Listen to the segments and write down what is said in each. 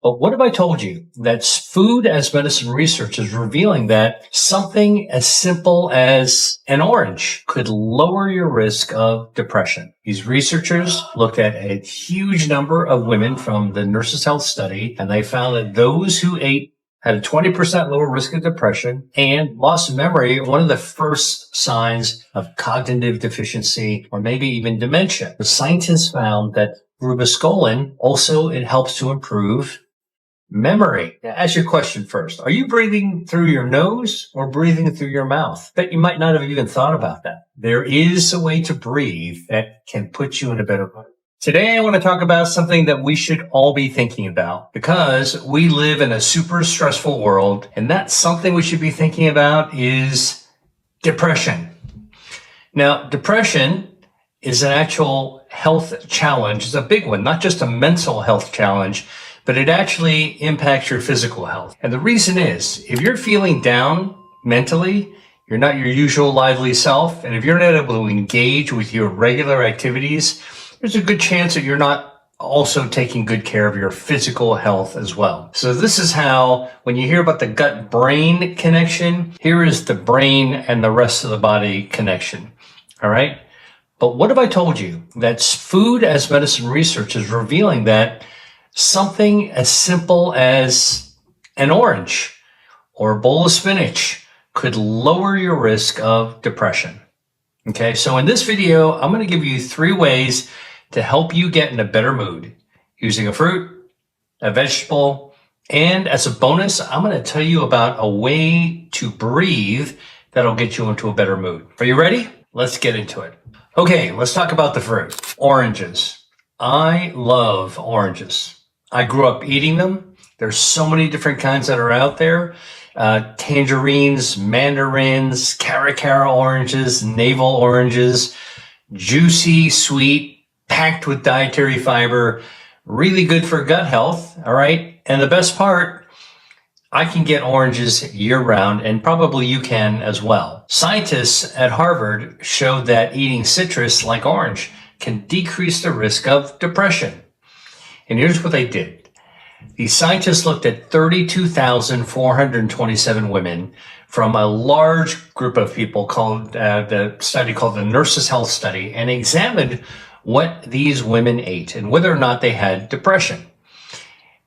But what if I told you that food as medicine research is revealing that something as simple as an orange could lower your risk of depression? These researchers looked at a huge number of women from the Nurses Health Study, and they found that those who ate had a 20% lower risk of depression and loss of memory, one of the first signs of cognitive deficiency or maybe even dementia. The scientists found that riboscolan also, it helps to improve memory. Now, ask your question first. Are you breathing through your nose or breathing through your mouth? Bet you might not have even thought about that. There is a way to breathe that can put you in a better mood. Today, I want to talk about something that we should all be thinking about because we live in a super stressful world, and that's something we should be thinking about is depression. Now, depression is an actual health challenge. It's a big one, not just a mental health challenge, but it actually impacts your physical health. And the reason is, if you're feeling down mentally, you're not your usual lively self, and if you're not able to engage with your regular activities, there's a good chance that you're not also taking good care of your physical health as well. So this is how, when you hear about the gut-brain connection, here is the brain and the rest of the body connection. All right? But what if I told you that food as medicine research is revealing that something as simple as an orange or a bowl of spinach could lower your risk of depression? Okay, so in this video, I'm going to give you 3 ways to help you get in a better mood using a fruit, a vegetable, and as a bonus, I'm going to tell you about a way to breathe that'll get you into a better mood. Are you ready? Let's get into it. Okay, let's talk about the fruit. Oranges. I love oranges. I grew up eating them. There's so many different kinds that are out there. Tangerines, mandarins, caracara oranges, navel oranges, juicy, sweet, packed with dietary fiber, really good for gut health, all right? And the best part, I can get oranges year-round, and probably you can as well. Scientists at Harvard showed that eating citrus like orange can decrease the risk of depression. And here's what they did. These scientists looked at 32,427 women from a large group of people called the study called the Nurses Health Study, and examined what these women ate and whether or not they had depression.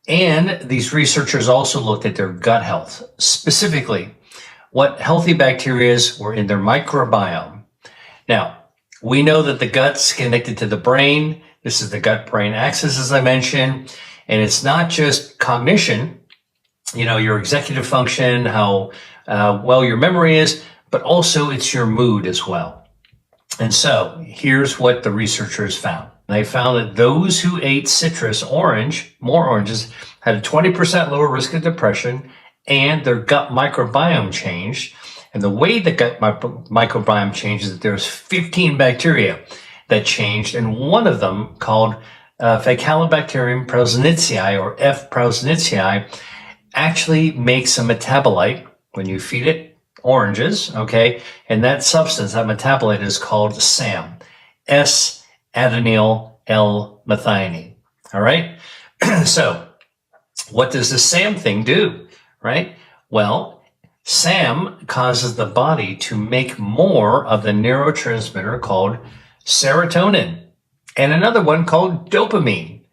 And these researchers also looked at their gut health, specifically what healthy bacteria were in their microbiome. Now, we know that the gut's connected to the brain. This is the gut-brain axis, as I mentioned. And it's not just cognition, your executive function, how well your memory is, but also it's your mood as well. And so here's what the researchers found. They found that those who ate citrus, more oranges, had a 20% lower risk of depression, and their gut microbiome changed. And the way the gut microbiome changed is that there's 15 bacteria that changed, and one of them, called Faecalibacterium prausnitzii, or F. prausnitzii, actually makes a metabolite when you feed it oranges, okay? And that substance, that metabolite, is called SAM, S-adenyl L-methionine, all right? So what does the SAM thing do, right? Well, SAM causes the body to make more of the neurotransmitter called serotonin, and another one called dopamine.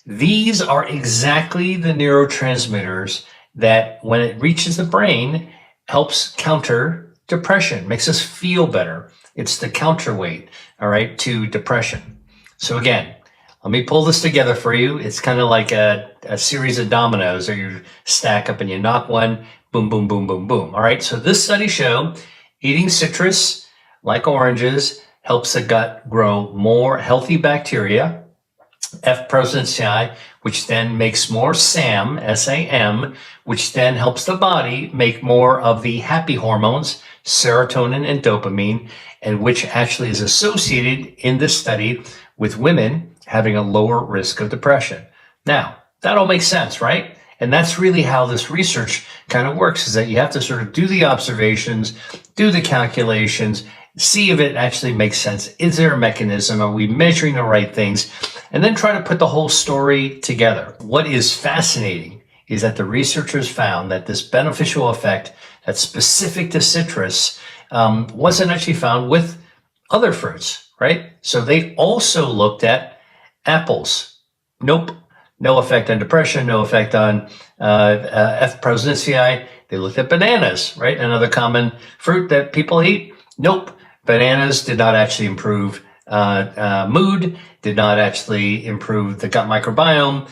These are exactly the neurotransmitters that, when it reaches the brain, helps counter depression, makes us feel better. It's the counterweight, all right, to depression. So again, let me pull this together for you. It's kind of like a series of dominoes, or you stack up and you knock one, boom, boom, boom, boom, boom. All right, so this study showed eating citrus like oranges helps the gut grow more healthy bacteria, F. prausnitzii, which then makes more SAM, S-A-M, which then helps the body make more of the happy hormones, serotonin and dopamine, and which actually is associated in this study with women having a lower risk of depression. Now, that all makes sense, right? And that's really how this research kind of works, is that you have to sort of do the observations, do the calculations, see if it actually makes sense. Is there a mechanism? Are we measuring the right things? And then try to put the whole story together. What is fascinating is that the researchers found that this beneficial effect that's specific to citrus wasn't actually found with other fruits, right? So they also looked at apples. Nope. No effect on depression, no effect on F. prausnitzii. They looked at bananas, right? Another common fruit that people eat. Nope. Bananas did not actually improve mood, did not actually improve the gut microbiome.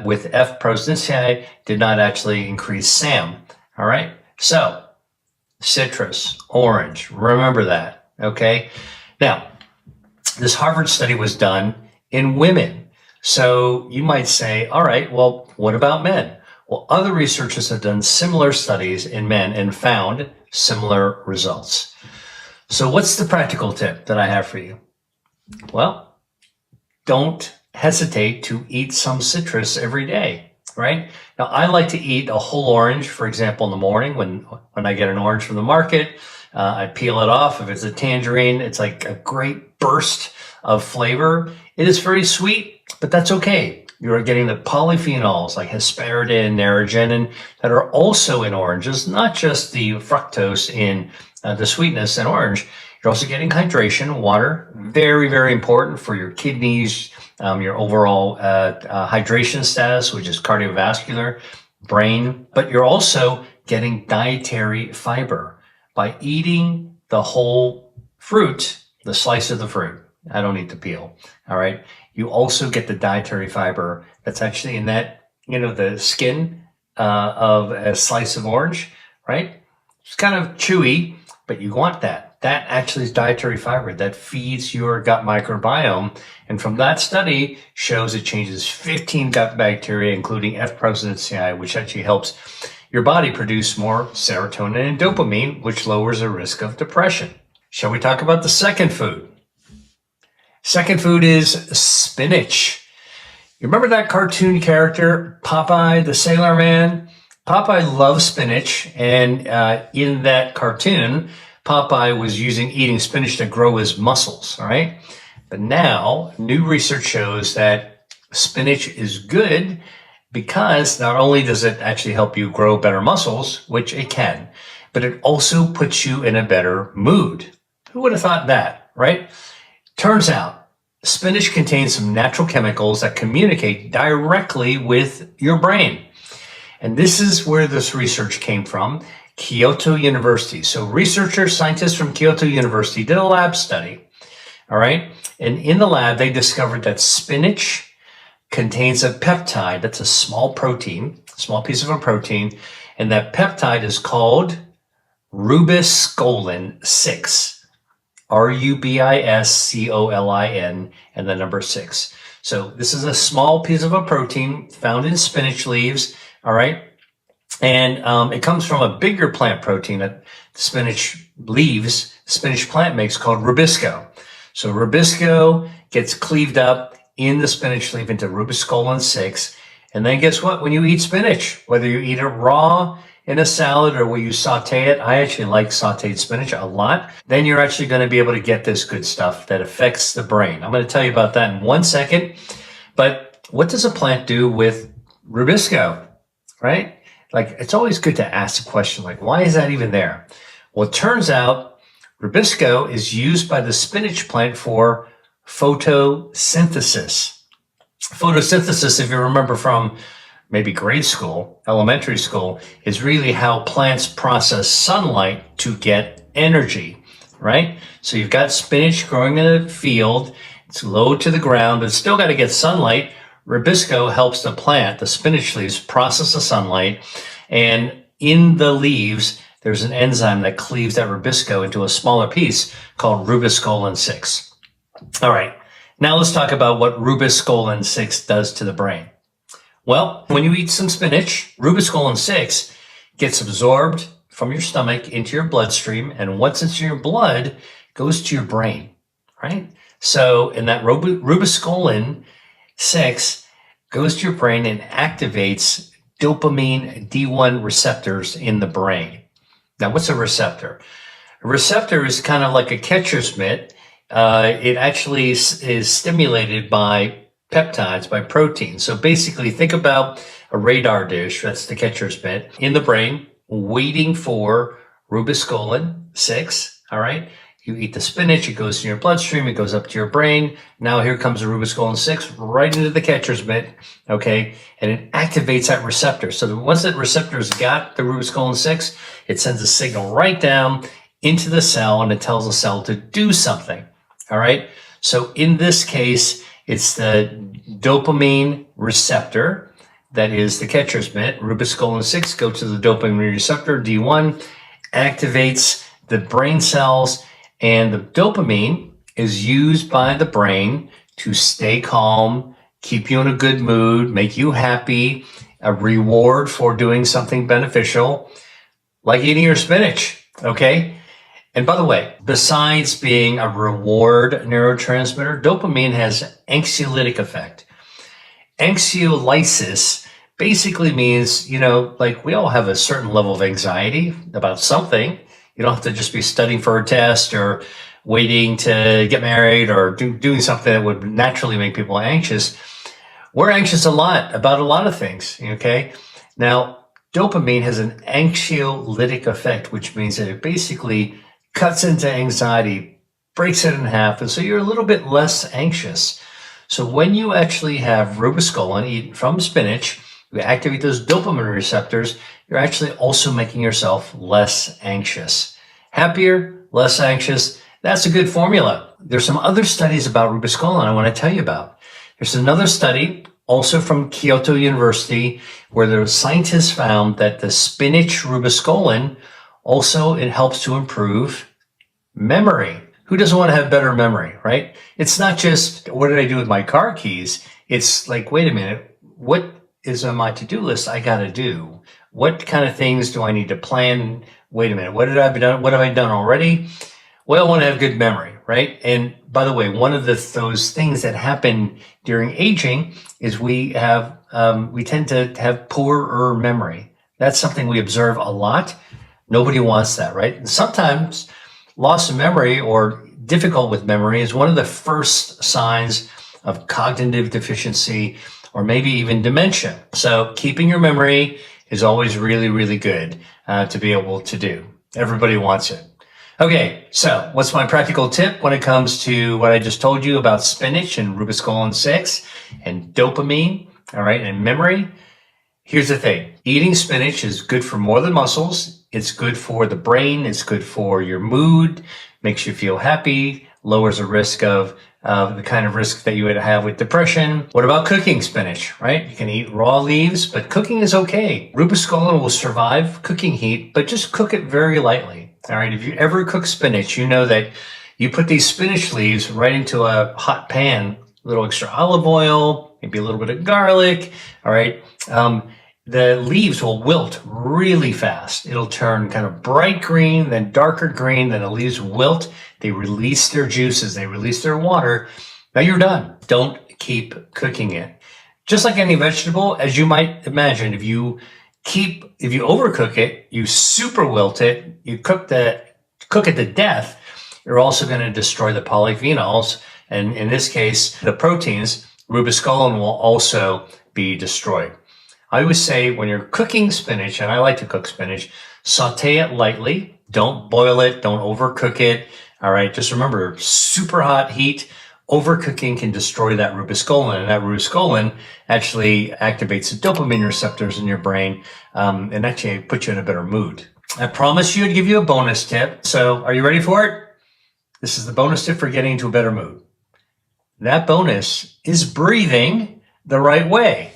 With F. prausnitzii, did not actually increase SAM. All right. So citrus, orange, remember that. Okay. Now, this Harvard study was done in women. So you might say, all right, well, what about men? Well, other researchers have done similar studies in men and found similar results. So what's the practical tip that I have for you? Well, don't hesitate to eat some citrus every day, right? Now, I like to eat a whole orange, for example, in the morning when I get an orange from the market. I peel it off. If it's a tangerine, it's like a great burst of flavor. It is very sweet, but that's okay. You're getting the polyphenols like hesperidin, narogenin that are also in oranges, not just the fructose in the sweetness in orange. You're also getting hydration, water, very, very important for your kidneys, your overall hydration status, which is cardiovascular, brain, but you're also getting dietary fiber by eating the whole fruit, the slice of the fruit. I don't eat the peel. All right. You also get the dietary fiber that's actually in that, the skin of a slice of orange, right? It's kind of chewy, but you want that. That actually is dietary fiber that feeds your gut microbiome. And from that study shows it changes 15 gut bacteria, including F. prausnitzii, which actually helps your body produce more serotonin and dopamine, which lowers the risk of depression. Shall we talk about the second food? Second food is spinach. You remember that cartoon character, Popeye the Sailor Man? Popeye loves spinach, and in that cartoon, Popeye was eating spinach to grow his muscles, all right? But now, new research shows that spinach is good because not only does it actually help you grow better muscles, which it can, but it also puts you in a better mood. Who would have thought that, right? Turns out, spinach contains some natural chemicals that communicate directly with your brain. And this is where this research came from, Kyoto University. So scientists from Kyoto University did a lab study, all right? And in the lab, they discovered that spinach contains a peptide. That's a small protein, small piece of a protein. And that peptide is called rubiscolin 6. Rubiscolin and the number 6. So this is a small piece of a protein found in spinach leaves, all right? And it comes from a bigger plant protein that spinach plant makes called rubisco. So rubisco gets cleaved up in the spinach leaf into rubiscolin 6. And then guess what? When you eat spinach, whether you eat it raw in a salad or where you saute it, I actually like sauteed spinach a lot, then you're actually going to be able to get this good stuff that affects the brain. I'm going to tell you about that in 1 second. But what does a plant do with rubisco, right? Like, it's always good to ask the question, like, why is that even there? Well, it turns out rubisco is used by the spinach plant for photosynthesis. Photosynthesis, if you remember from maybe grade school, elementary school, is really how plants process sunlight to get energy, right? So you've got spinach growing in a field. It's low to the ground, but it's still got to get sunlight. Rubisco helps the plant, the spinach leaves, process the sunlight. And in the leaves, there's an enzyme that cleaves that rubisco into a smaller piece called rubiscolin 6. All right. Now let's talk about what rubiscolin 6 does to the brain. Well, when you eat some spinach, rubiscolin 6 gets absorbed from your stomach into your bloodstream, and once it's in your blood, goes to your brain, right? So, and that rubiscolin 6 goes to your brain and activates dopamine D1 receptors in the brain. Now, what's a receptor? A receptor is kind of like a catcher's mitt. It actually is stimulated by peptides, by proteins. So basically, think about a radar dish, that's the catcher's mitt, in the brain, waiting for rubiscolin 6, all right? You eat the spinach, it goes to your bloodstream, it goes up to your brain. Now here comes the rubiscolin 6 right into the catcher's mitt, okay? And it activates that receptor. So once that receptor's got the rubiscolin 6, it sends a signal right down into the cell, and it tells the cell to do something, all right? So in this case, it's the dopamine receptor that is the catcher's mitt. Rubiscolin 6 go to the dopamine receptor, D1, activates the brain cells, and the dopamine is used by the brain to stay calm, keep you in a good mood, make you happy, a reward for doing something beneficial, like eating your spinach, okay? And by the way, besides being a reward neurotransmitter, dopamine has anxiolytic effect. Anxiolysis basically means, like we all have a certain level of anxiety about something. You don't have to just be studying for a test or waiting to get married or doing something that would naturally make people anxious. We're anxious a lot about a lot of things, okay? Now, dopamine has an anxiolytic effect, which means that it basically cuts into anxiety, breaks it in half, and so you're a little bit less anxious. So when you actually have rubiscolin eaten from spinach, you activate those dopamine receptors, you're actually also making yourself less anxious. Happier, less anxious. That's a good formula. There's some other studies about rubiscolin I want to tell you about. There's another study, also from Kyoto University, where the scientists found that the spinach rubiscolin also, it helps to improve memory. Who doesn't want to have better memory, right? It's not just, what did I do with my car keys? It's like, wait a minute, what is on my to-do list I got to do? What kind of things do I need to plan? Wait a minute, what have I done already? Well, I want to have good memory, right? And by the way, one of those things that happen during aging is we tend to have poorer memory. That's something we observe a lot. Nobody wants that, right? And sometimes loss of memory or difficult with memory is one of the first signs of cognitive deficiency or maybe even dementia. So keeping your memory is always really, really good to be able to do. Everybody wants it. Okay, so what's my practical tip when it comes to what I just told you about spinach and rubiscolin 6 and dopamine, all right, and memory? Here's the thing. Eating spinach is good for more than muscles. It's good for the brain. It's good for your mood, makes you feel happy, lowers the risk of the kind of risk that you would have with depression. What about cooking spinach, right? You can eat raw leaves, but cooking is okay. Rubiscolin will survive cooking heat, but just cook it very lightly. All right. If you ever cook spinach, you know that you put these spinach leaves right into a hot pan, a little extra olive oil, maybe a little bit of garlic. All right. The leaves will wilt really fast. It'll turn kind of bright green, then darker green, then the leaves wilt. They release their juices. They release their water. Now you're done. Don't keep cooking it. Just like any vegetable, as you might imagine, if you overcook it, you super wilt it, you cook it to death, you're also going to destroy the polyphenols. And in this case, the proteins, rubiscolin will also be destroyed. I always say when you're cooking spinach, and I like to cook spinach, saute it lightly. Don't boil it. Don't overcook it. All right. Just remember, super hot heat, overcooking can destroy that rubiscolin. And that rubiscolin actually activates the dopamine receptors in your brain and actually puts you in a better mood. I promised you I'd give you a bonus tip. So are you ready for it? This is the bonus tip for getting into a better mood. That bonus is breathing the right way.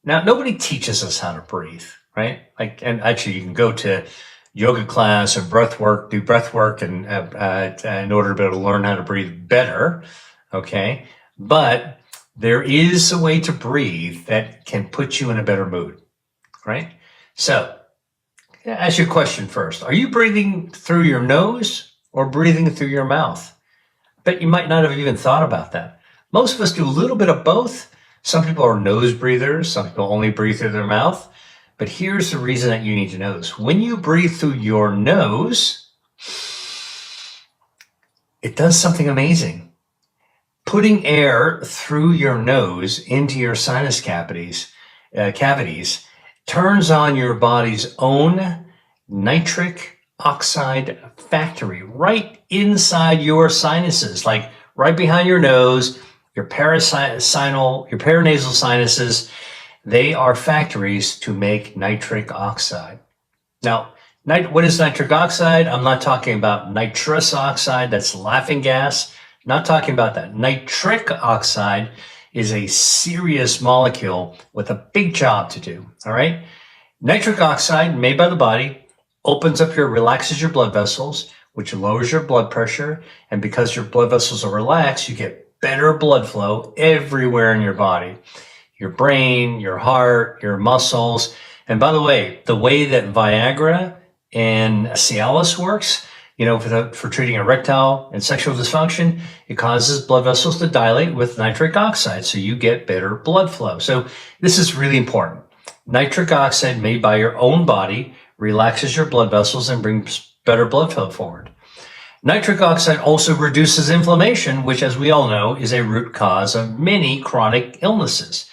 Now, nobody teaches us how to breathe, right? And actually, you can go to yoga class or do breath work, and in order to be able to learn how to breathe better, okay? But there is a way to breathe that can put you in a better mood, right? So, ask you a question first. Are you breathing through your nose or breathing through your mouth? I bet you might not have even thought about that. Most of us do a little bit of both. Some people are nose breathers. Some people only breathe through their mouth. But here's the reason that you need to know this. When you breathe through your nose, it does something amazing. Putting air through your nose into your sinus cavities turns on your body's own nitric oxide factory right inside your sinuses, like right behind your nose, your paranasal sinuses. They are factories to make nitric oxide. Now, what is nitric oxide? I'm not talking about nitrous oxide. That's laughing gas. Not talking about that. Nitric oxide is a serious molecule with a big job to do. All right. Nitric oxide made by the body relaxes your blood vessels, which lowers your blood pressure. And because your blood vessels are relaxed, you get better blood flow everywhere in your body, your brain, your heart, your muscles. And by the way that Viagra and Cialis works, for treating erectile and sexual dysfunction, it causes blood vessels to dilate with nitric oxide, so you get better blood flow. So this is really important. Nitric oxide made by your own body relaxes your blood vessels and brings better blood flow forward. Nitric oxide also reduces inflammation, which, as we all know, is a root cause of many chronic illnesses.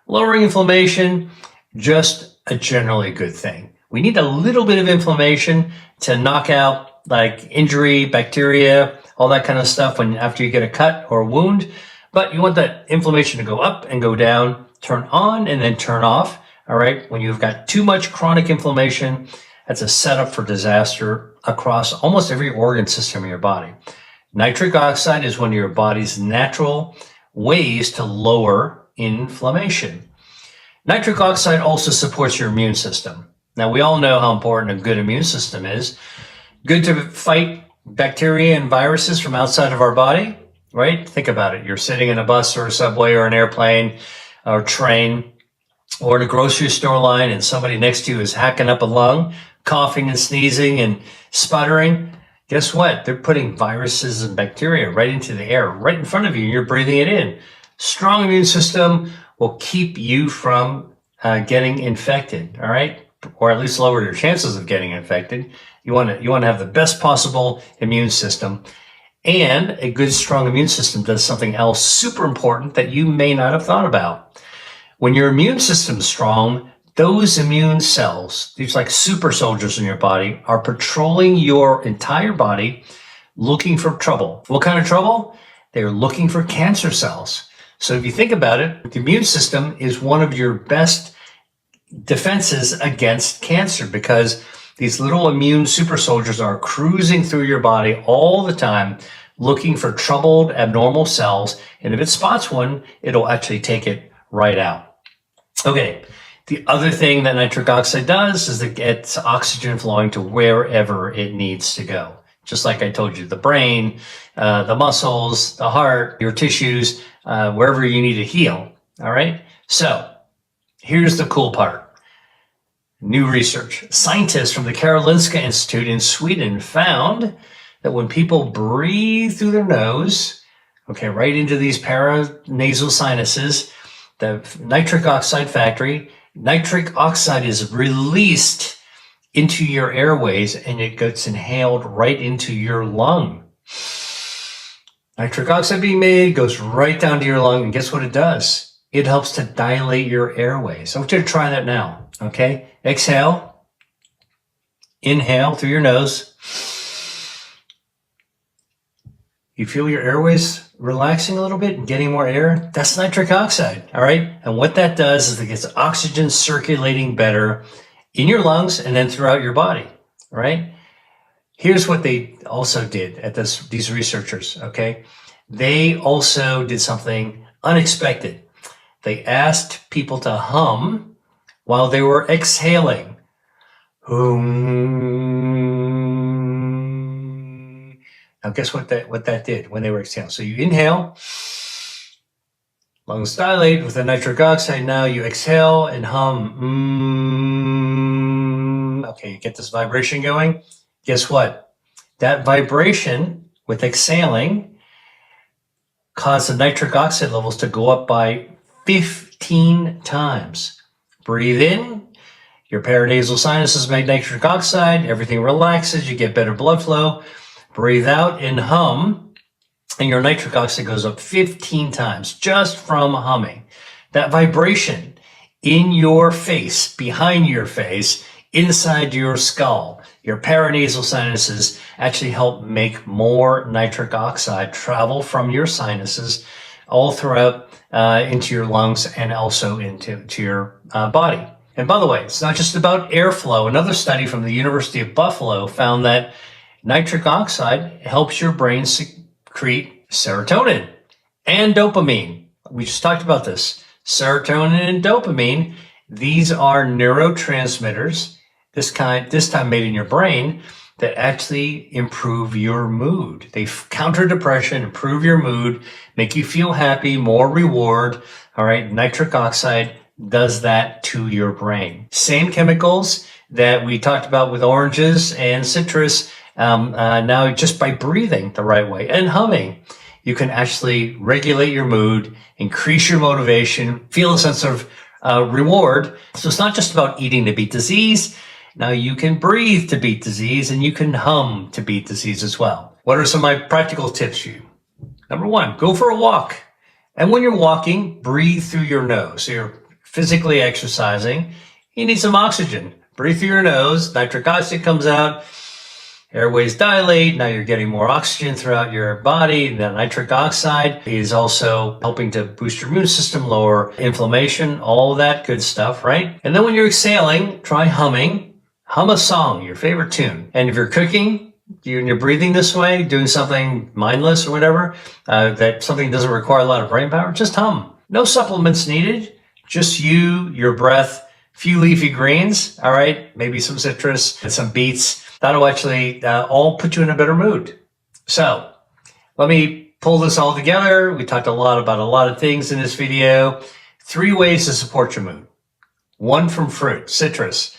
Lowering inflammation, just a generally good thing. We need a little bit of inflammation to knock out like injury, bacteria, all that kind of stuff after you get a cut or a wound. But you want that inflammation to go up and go down, turn on and then turn off. All right. When you've got too much chronic inflammation, that's a setup for disaster across almost every organ system in your body. Nitric oxide is one of your body's natural ways to lower inflammation. Nitric oxide also supports your immune system. Now, we all know how important a good immune system is. Good to fight bacteria and viruses from outside of our body, right? Think about it. You're sitting in a bus or a subway or an airplane or train or in a grocery store line and somebody next to you is hacking up a lung, coughing and sneezing and sputtering. Guess what? They're putting viruses and bacteria right into the air, right in front of you, and you're breathing it in. Strong immune system will keep you from getting infected, all right? Or at least lower your chances of getting infected. You want to have the best possible immune system. And a good, strong immune system does something else super important that you may not have thought about. When your immune system is strong, those immune cells, these like super soldiers in your body, are patrolling your entire body looking for trouble. What kind of trouble? They're looking for cancer cells. So if you think about it, the immune system is one of your best defenses against cancer because these little immune super soldiers are cruising through your body all the time, looking for troubled, abnormal cells. And if it spots one, it'll actually take it right out. Okay. The other thing that nitric oxide does is it gets oxygen flowing to wherever it needs to go. Just like I told you, the brain, the muscles, the heart, your tissues, wherever you need to heal. All right. So here's the cool part. New research. Scientists from the Karolinska Institute in Sweden found that when people breathe through their nose, okay, right into these paranasal sinuses, the nitric oxide factory, nitric oxide is released into your airways and it gets inhaled right into your lung. Nitric oxide being made goes right down to your lung, and guess what it does? It helps to dilate your airways. I want you to try that now, okay? Exhale. Inhale through your nose. You feel your airways relaxing a little bit and getting more air? That's nitric oxide, all right? And what that does is it gets oxygen circulating better in your lungs and then throughout your body, all right? Here's what they also did at these researchers, okay? They also did something unexpected. They asked people to hum while they were exhaling. Now, guess what that did when they were exhaling? So you inhale, lungs dilate with the nitric oxide. Now you exhale and hum. Okay, you get this vibration going. Guess what? That vibration with exhaling caused the nitric oxide levels to go up by 15 times. Breathe in. Your paranasal sinuses make nitric oxide. Everything relaxes. You get better blood flow. Breathe out and hum. and your nitric oxide goes up 15 times just from humming. That vibration in your face, behind your face, inside your skull, your paranasal sinuses actually help make more nitric oxide travel from your sinuses all throughout into your lungs and also into your body. And by the way, it's not just about airflow. Another study from the University of Buffalo found that nitric oxide helps your brain secrete serotonin and dopamine. We just talked about this. Serotonin and dopamine, these are neurotransmitters, this time made in your brain, that actually improve your mood. They counter depression, improve your mood, make you feel happy, more reward. All right, nitric oxide does that to your brain. Same chemicals that we talked about with oranges and citrus. Now, just by breathing the right way and humming, you can actually regulate your mood, increase your motivation, feel a sense of reward. So it's not just about eating to beat disease. Now you can breathe to beat disease, and you can hum to beat disease as well. What are some of my practical tips for you? Number one, go for a walk. And when you're walking, breathe through your nose. So you're physically exercising. You need some oxygen. Breathe through your nose. Nitric oxide comes out. Airways dilate. Now you're getting more oxygen throughout your body. The nitric oxide is also helping to boost your immune system, lower inflammation, all of that good stuff, right? And then when you're exhaling, try humming. Hum a song, your favorite tune. And if you're cooking, you're breathing this way, doing something mindless or whatever, that something doesn't require a lot of brain power, just hum. No supplements needed, just you, your breath, few leafy greens, all right, maybe some citrus and some beets. That'll actually all put you in a better mood. So let me pull this all together. We talked about a lot of things in this video. 3 ways to support your mood. 1 from fruit, citrus.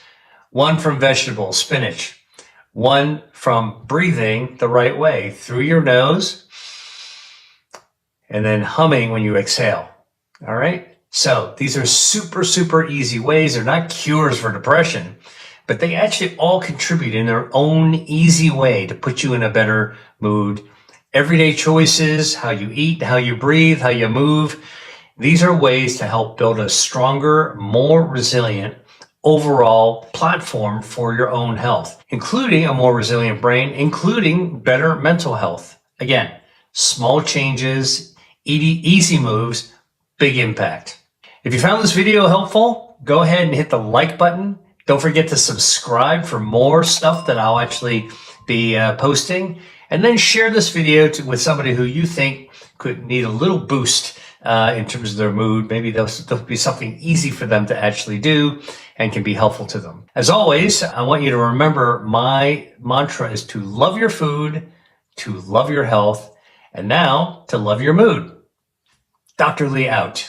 1 from vegetables, spinach. 1 from breathing the right way through your nose, and then humming when you exhale. All right. So these are super, super easy ways. They're not cures for depression, but they actually all contribute in their own easy way to put you in a better mood. Everyday choices, how you eat, how you breathe, how you move. These are ways to help build a stronger, more resilient overall platform for your own health, including a more resilient brain, including better mental health. Again, small changes, easy moves, big impact. If you found this video helpful, go ahead and hit the like button. Don't forget to subscribe for more stuff that I'll actually be posting. And then share this video with somebody who you think could need a little boost in terms of their mood. Maybe there'll be something easy for them to actually do and can be helpful to them. As always, I want you to remember my mantra is to love your food, to love your health, and now to love your mood. Dr. Lee out.